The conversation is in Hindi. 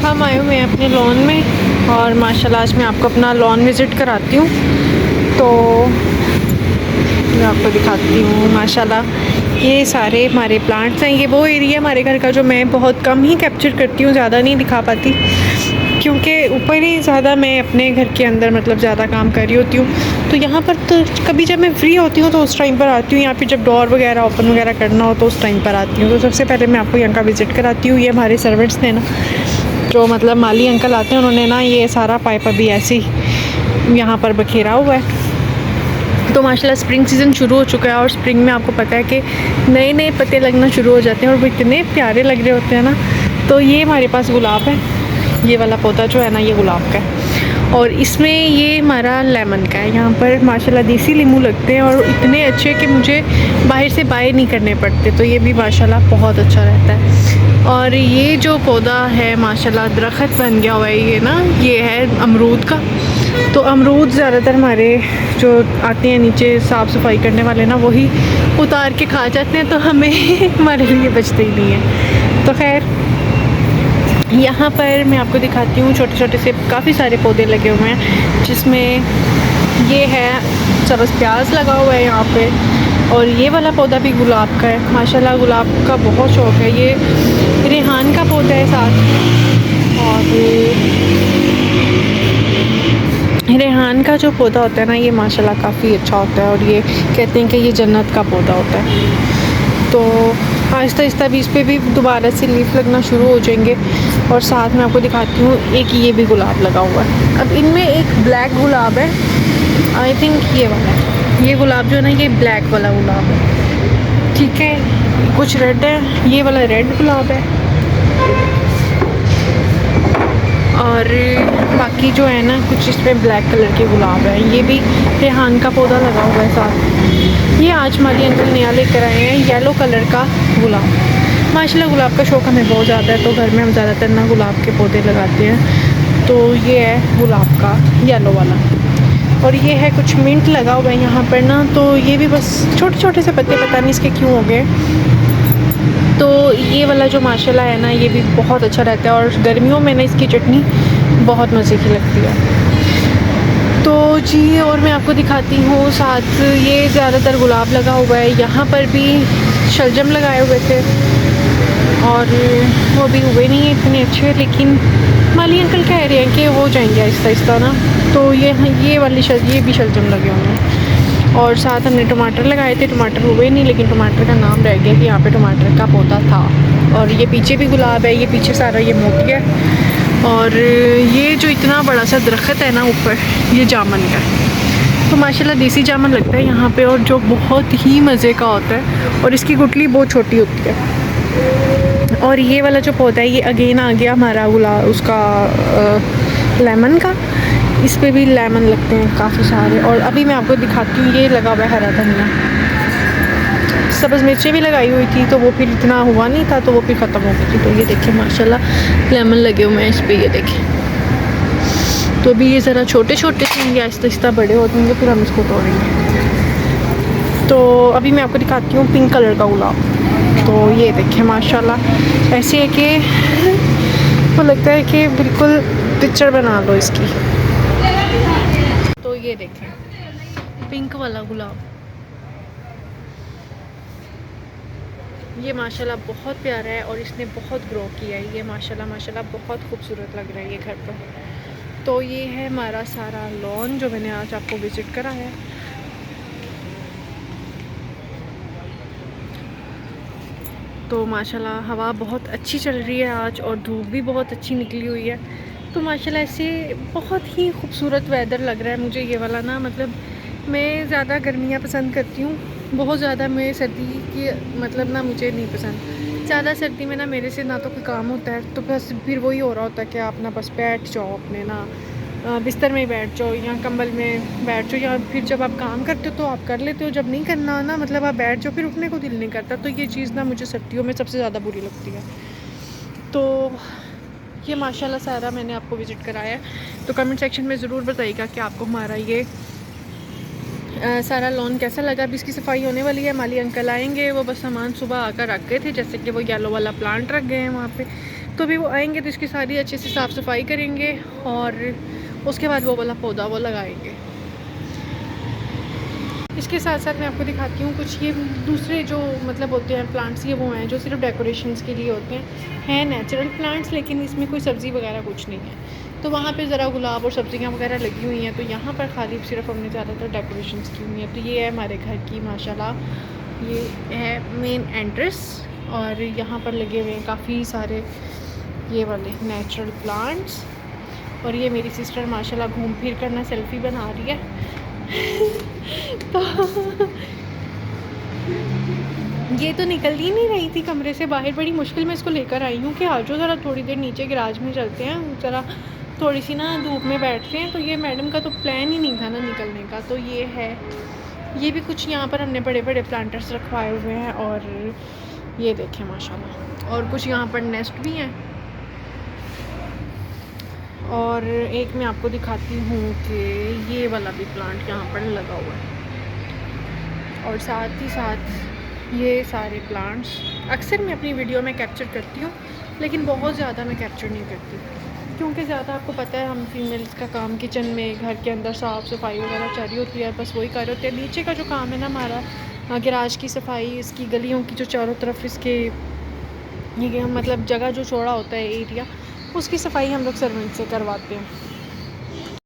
हम आए हुए हैं अपने लॉन में और माशाल्लाह आज मैं आपको अपना लॉन विज़िट कराती हूँ। तो मैं आपको दिखाती हूँ माशाल्लाह ये सारे हमारे प्लांट्स हैं। ये वो एरिया हमारे घर का जो मैं बहुत कम ही कैप्चर करती हूँ, ज़्यादा नहीं दिखा पाती क्योंकि ऊपर ही ज़्यादा मैं अपने घर के अंदर मतलब ज़्यादा काम कर रही होती हूँ। तो यहाँ पर तो कभी जब मैं फ्री होती हूँ तो उस टाइम पर आती हूँ। यहाँ पे जब डोर वगैरह ओपन वगैरह करना हो तो उस टाइम पर आती हूँ। तो सबसे पहले मैं आपको यहाँ का विज़िट कराती हूँ। ये हमारे सर्वेंट्स थे ना, जो मतलब माली अंकल आते हैं, उन्होंने ना ये सारा पाइप अभी ऐसे ही यहाँ पर बखेरा हुआ है। तो माशाल्लाह स्प्रिंग सीज़न शुरू हो चुका है और स्प्रिंग में आपको पता है कि नए नए पत्ते लगना शुरू हो जाते हैं और वो इतने प्यारे लग रहे होते हैं ना। तो ये हमारे पास गुलाब है, ये वाला पौधा जो है ना ये गुलाब का है और इसमें ये हमारा लेमन का है। यहाँ पर माशाल्लाह देसी नींबू लगते हैं और इतने अच्छे कि मुझे बाहर से बाय नहीं करने पड़ते। तो ये भी माशाल्लाह बहुत अच्छा रहता है। और ये जो पौधा है माशाल्लाह दरख्त बन गया हुआ है ये ना, ये है अमरूद का। तो अमरूद ज़्यादातर हमारे जो आते हैं नीचे साफ़ सफाई करने वाले ना, वही उतार के खा जाते हैं, तो हमें हमारे लिए बचते ही नहीं है। तो खैर यहाँ पर मैं आपको दिखाती हूँ छोटे छोटे से काफ़ी सारे पौधे लगे हुए हैं, जिसमें ये है सब्ज़ प्याज लगा हुआ है यहाँ पे। और ये वाला पौधा भी गुलाब का है। माशाल्लाह गुलाब का बहुत शौक़ है। ये रेहान का पौधा है साथ, और रेहान का जो पौधा होता है ना ये माशाल्लाह काफ़ी अच्छा होता है और ये कहते हैं कि ये जन्नत का पौधा होता है। तो आहिस्ता आहिस्ता भी इस पर भी दोबारा से लीफ लगना शुरू हो जाएंगे। और साथ में आपको दिखाती हूँ एक ये भी गुलाब लगा हुआ है। अब इनमें एक ब्लैक गुलाब है, आई थिंक ये वाला है। ये गुलाब जो है ना ये ब्लैक वाला गुलाब है, ठीक है। कुछ रेड है, ये वाला रेड गुलाब है। और बाकी जो है ना कुछ इसमें ब्लैक कलर के गुलाब है। ये भी रेहान का पौधा लगा हुआ है साथ। ये आज माली अंकल नया लेकर आए हैं येलो कलर का गुलाब। माशाल्लाह गुलाब का शौक़ हमें बहुत ज़्यादा है, तो घर में हम ज़्यादातर ना गुलाब के पौधे लगाते हैं। तो ये है गुलाब का येलो वाला। और ये है कुछ मिंट लगा हुआ है यहाँ पर ना, तो ये भी बस छोटे छोटे से पत्ते, पता नहीं इसके क्यों हो गए। तो ये वाला जो माशाल्लाह है ना ये भी बहुत अच्छा रहता है और गर्मियों में ना इसकी चटनी बहुत मज़े की लगती है। तो जी और मैं आपको दिखाती हूँ साथ ये ज़्यादातर गुलाब लगा हुआ है। यहाँ पर भी शलजम लगाए हुए थे और वो भी हुए नहीं है इतने अच्छे, लेकिन माली अंकल कह रहे हैं कि हो जाएंगे आहिस्ता आहिस्ता ना। तो ये भी शलजम लगे हुए हैं। और साथ हमने टमाटर लगाए थे, टमाटर हुए नहीं, लेकिन टमाटर का नाम रह गया कि यहाँ पे टमाटर का पौधा था। और ये पीछे भी गुलाब है, ये पीछे सारा ये मोती है। और ये जो इतना बड़ा सा दरख्त है ना ऊपर, ये जामुन का है। तो माशाल्लाह देसी जामुन लगता है यहाँ पे और जो बहुत ही मज़े का होता है और इसकी गुठली बहुत छोटी होती है। और ये वाला जो पौधा है ये अगेन आ गया हमारा उसका लेमन का। इस पे भी लेमन लगते हैं काफ़ी सारे। और अभी मैं आपको दिखाती हूँ ये लगा हुआ है हरा धनिया। सब्ज़ मिर्चें भी लगाई हुई थी तो वो फिर इतना हुआ नहीं था, तो वो फिर ख़त्म हो गई थी। तो ये देखिए माशाल्लाह लेमन लगे हुए हैं इस पर, ये देखें। तो अभी ये ज़रा छोटे छोटे से होंगे, आहिस्ता आहिस्ता बड़े होते हैं फिर हम इसको तोड़ेंगे। तो अभी मैं आपको दिखाती हूँ पिंक कलर का गुलाब। तो ये देखें माशाल्लाह ऐसे है कि वो लगता है कि बिल्कुल पिक्चर बना लो इसकी। तो ये देखें पिंक वाला गुलाब, ये माशाल्लाह बहुत प्यारा है और इसने बहुत ग्रो किया है। ये माशाल्लाह माशाल्लाह बहुत खूबसूरत लग रहा है ये घर पर। तो ये है हमारा सारा लॉन जो मैंने आज आपको विज़िट करा है। तो माशाल्लाह हवा बहुत अच्छी चल रही है आज और धूप भी बहुत अच्छी निकली हुई है। तो माशाल्लाह ऐसे बहुत ही खूबसूरत वेदर लग रहा है मुझे ये वाला ना। मतलब मैं ज़्यादा गर्मियाँ पसंद करती हूँ, बहुत ज़्यादा मैं सर्दी की मतलब ना मुझे नहीं पसंद। ज़्यादा सर्दी में ना मेरे से ना तो कोई काम होता है, तो बस फिर वही हो रहा होता है कि आप ना बस बैठ जाओ अपने ना बिस्तर में बैठ जाओ या कंबल में बैठ जाओ, या फिर जब आप काम करते हो तो आप कर लेते हो, जब नहीं करना ना मतलब आप बैठ जाओ, फिर उठने को दिल नहीं करता। तो ये चीज़ ना मुझे सर्दियों में सबसे ज़्यादा बुरी लगती है। तो ये माशाल्लाह सारा मैंने आपको विज़िट कराया है। तो कमेंट सेक्शन में ज़रूर बताइएगा कि आपको हमारा ये सारा लॉन कैसा लगा। अभी इसकी सफाई होने वाली है, माली अंकल आएंगे, वो बस सामान सुबह आकर रख गए थे, जैसे कि वो येलो वाला प्लांट रख गए हैं वहाँ पे। तो अभी वो आएंगे तो इसकी सारी अच्छे से साफ़ सफाई करेंगे और उसके बाद वो वाला पौधा वो लगाएंगे। इसके साथ साथ मैं आपको दिखाती हूँ कुछ ये दूसरे जो मतलब होते हैं प्लांट्स, ये वो हैं जो सिर्फ डेकोरेशंस के लिए होते हैं नेचुरल प्लांट्स, लेकिन इसमें कोई सब्ज़ी वगैरह कुछ नहीं है। तो वहाँ पे ज़रा गुलाब और सब्ज़ियाँ वगैरह लगी हुई हैं, तो यहाँ पर खाली सिर्फ हमने ज़्यादातर डेकोरेशंस की हुई हैं। तो ये है हमारे घर की माशाल्लाह, ये है मेन एंट्रेंस और यहाँ पर लगे हुए हैं काफ़ी सारे ये वाले नेचुरल प्लांट्स। और ये मेरी सिस्टर माशाल्लाह घूम फिर कर ना सेल्फ़ी बना रही है तो ये तो निकल ही नहीं रही थी कमरे से बाहर, बड़ी मुश्किल में इसको लेकर आई हूँ कि आ जाओ ज़रा थोड़ी देर नीचे गैराज में चलते हैं, ज़रा थोड़ी सी ना धूप में बैठते हैं। तो ये मैडम का तो प्लान ही नहीं था ना निकलने का। तो ये है, ये भी कुछ यहाँ पर हमने बड़े बड़े प्लांटर्स रखवाए हुए हैं और ये देखें माशाल्लाह। और कुछ यहाँ पर नेस्ट भी हैं। और एक मैं आपको दिखाती हूँ कि ये वाला भी प्लांट यहाँ पर लगा हुआ है। और साथ ही साथ ये सारे प्लांट्स अक्सर मैं अपनी वीडियो में कैप्चर करती हूँ, लेकिन बहुत ज़्यादा मैं कैप्चर नहीं करती क्योंकि ज़्यादा आपको पता है हम फीमेल्स का काम किचन में घर के अंदर साफ़ सफाई वगैरह चल रही होती है, बस वही कर रहे होते हैं। नीचे का जो काम है ना हमारा गैराज की सफाई, इसकी गलियों की जो चारों तरफ इसके ये मतलब जगह जो छोड़ा होता है एरिया, उसकी सफाई हम लोग सर्वेंट से करवाते हैं।